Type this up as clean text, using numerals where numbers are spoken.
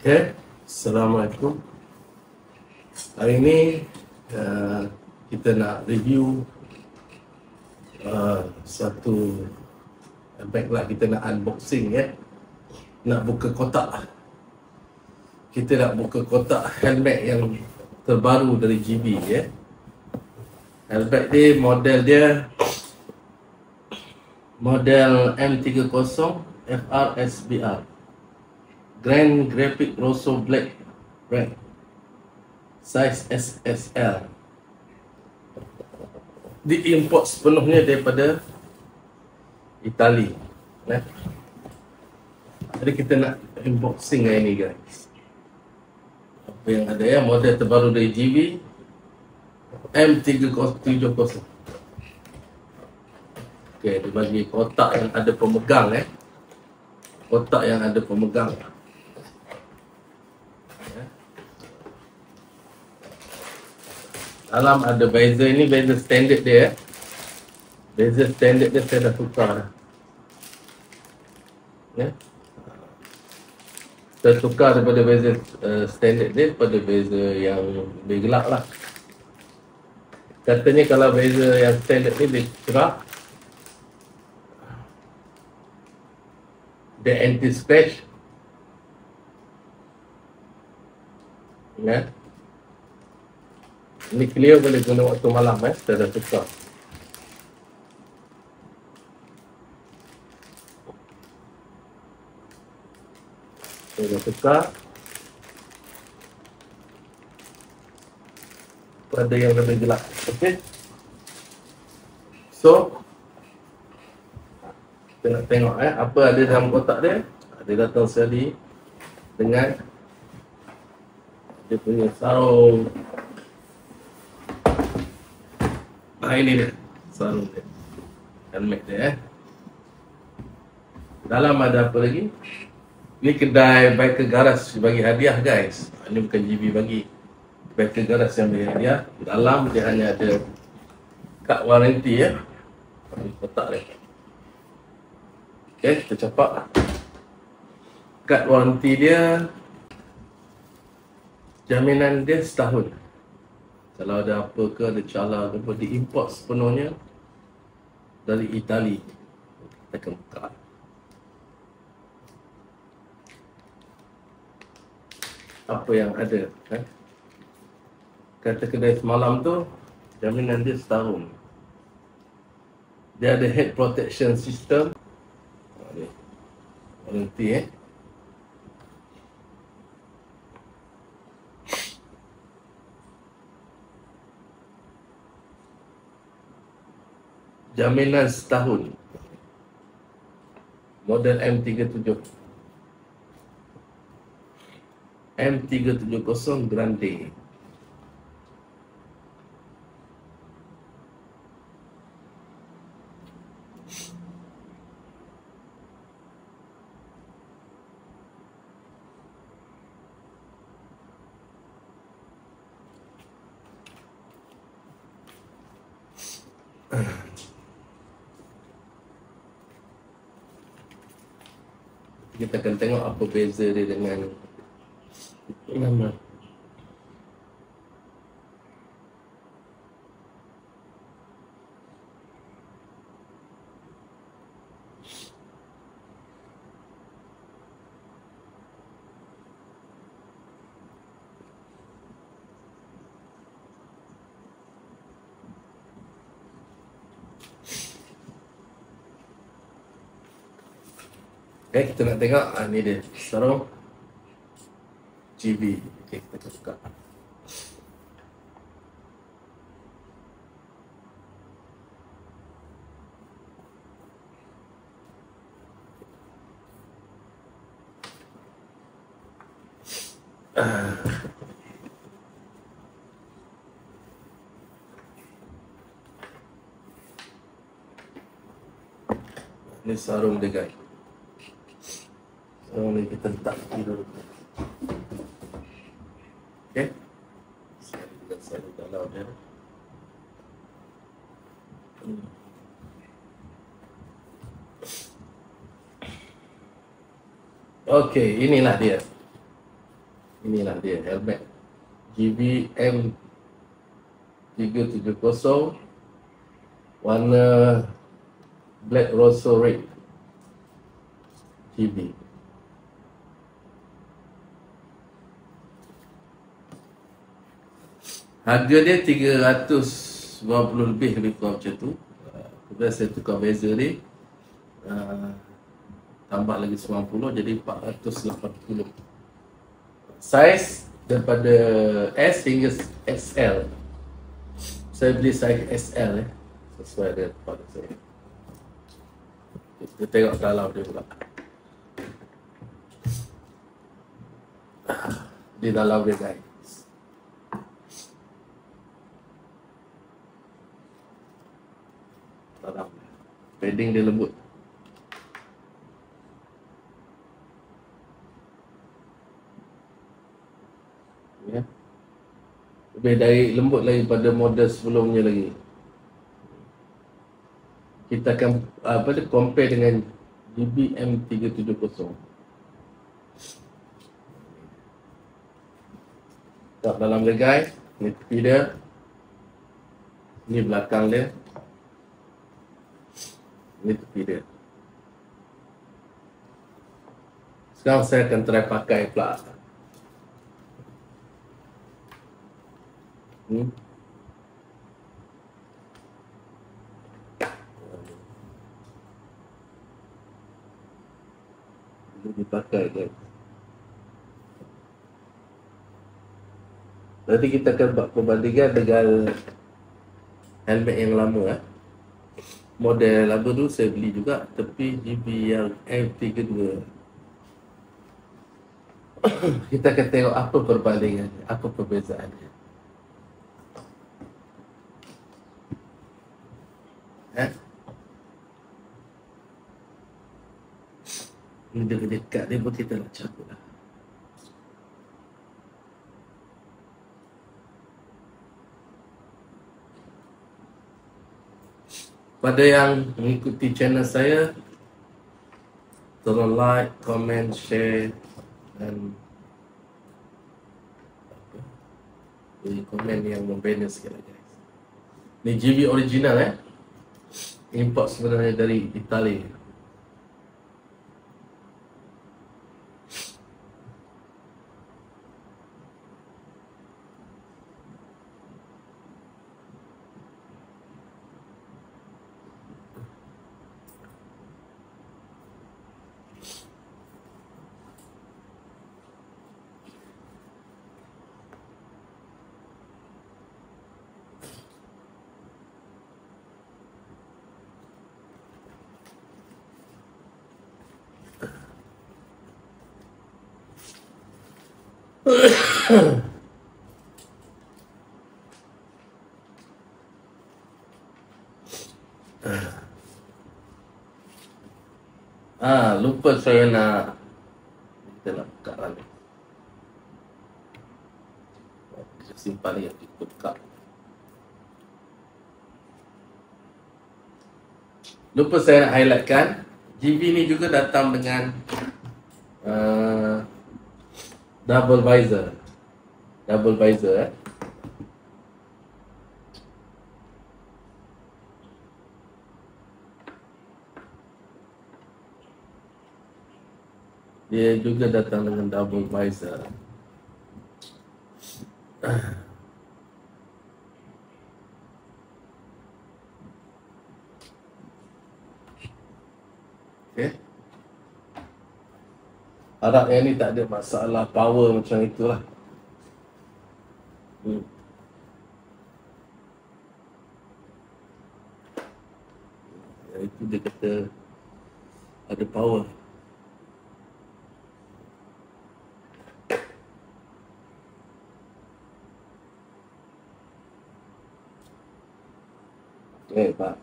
Okay, Assalamualaikum. Hari ini kita nak review satu bag lah, kita nak unboxing ya. Nak buka kotak. Kita nak buka kotak handbag yang terbaru dari GB ya. Handbag ni model M30 FRSBR Grand Graphic Rosso Black Red size SSL. Diimport sepenuhnya daripada Itali. Jadi kita nak unboxing hari ni guys. Apa yang ada ya, model terbaru dari GB M370. Okay, dia bagi kotak yang ada pemegang kotak yang ada pemegang. Dalam ada bezel, ini bezel standard dia bezel standard dia saya dah tukar saya tukar daripada bezel standard dia pada bezel yang lebih gelap lah. Katanya kalau bezel yang standard ni dia cerah, dia anti scratch ini clear, boleh guna waktu malam saya dah tukar. Saya dah tukar pada yang lebih gelap. Okay, so kita nak tengok apa ada dalam kotak dia. Dia datang sekali dengan dia punya sarung. Ini dia sarung dia, helmet dia Dalam ada apa lagi? Ini kedai biker garas bagi hadiah guys. Ini bukan GB bagi, biker garas yang bagi hadiah. Dalam dia hanya ada kad waranti di kotak dia. Okay, kita capak kad waranti dia. Jaminan dia setahun. Kalau ada apa ke, ada cala ke apa, diimport sepenuhnya dari Itali. Kita akan buka. Apa yang ada kata kedai semalam tu, jaminan dia setahun. Dia ada head protection system. Waranti jaminan setahun. Model M370 Grande. Kita akan tengok apa beza dia dengan nama. Okay, kita nak tengok. Ni dia sarung GB. Okay, kita buka. Ni sarung dia guys. Sarung ni kita letak dulu. Okay, kita sarung dalam dia. Okey, inilah dia. Inilah dia helmet GVM 370 warna Black Rose Red GB. Harga dia 320 lebih kurang macam tu. Kemudian saya tukar bezel dia, tambah lagi 90 jadi 480. Saiz daripada S hingga XL. Saya beli saiz XL sesuai dengan pada saya. Kita tengok dalam dia pula. Di dalam dia guys. Dalam padding dia lembut. Ya. Lebih dari lembut lagi pada model sebelumnya lagi. Kita akan compare dengan GBM 370. Tak dalam dia guys. Ni tepi dia. Ni belakang dia. Ni tepi dia. Sekarang saya akan try pakai pula. Boleh dipakai guys. Nanti kita akan buat perbandingan dengan helmet yang lama. Model lama tu saya beli juga, tapi GB yang M32. Kita akan tengok apa perbandingannya, apa perbezaannya. Ini dekat dia pun kita nak cabut lah. Pada yang mengikuti channel saya, tolong like, comment, share dan beri komen yang membina sikit lah guys. Ni GB original import sebenarnya dari Itali. Lupa saya nak kita nak buka lagi. Kita simpan ni, kita buka. Lupa saya nak highlightkan, GV ni juga datang dengan double visor. Double visor Dia juga datang dengan double visor. Okay. Harap yang ni tak ada masalah power macam itulah. Ya, itu dia kata ada power. Okay, Pak.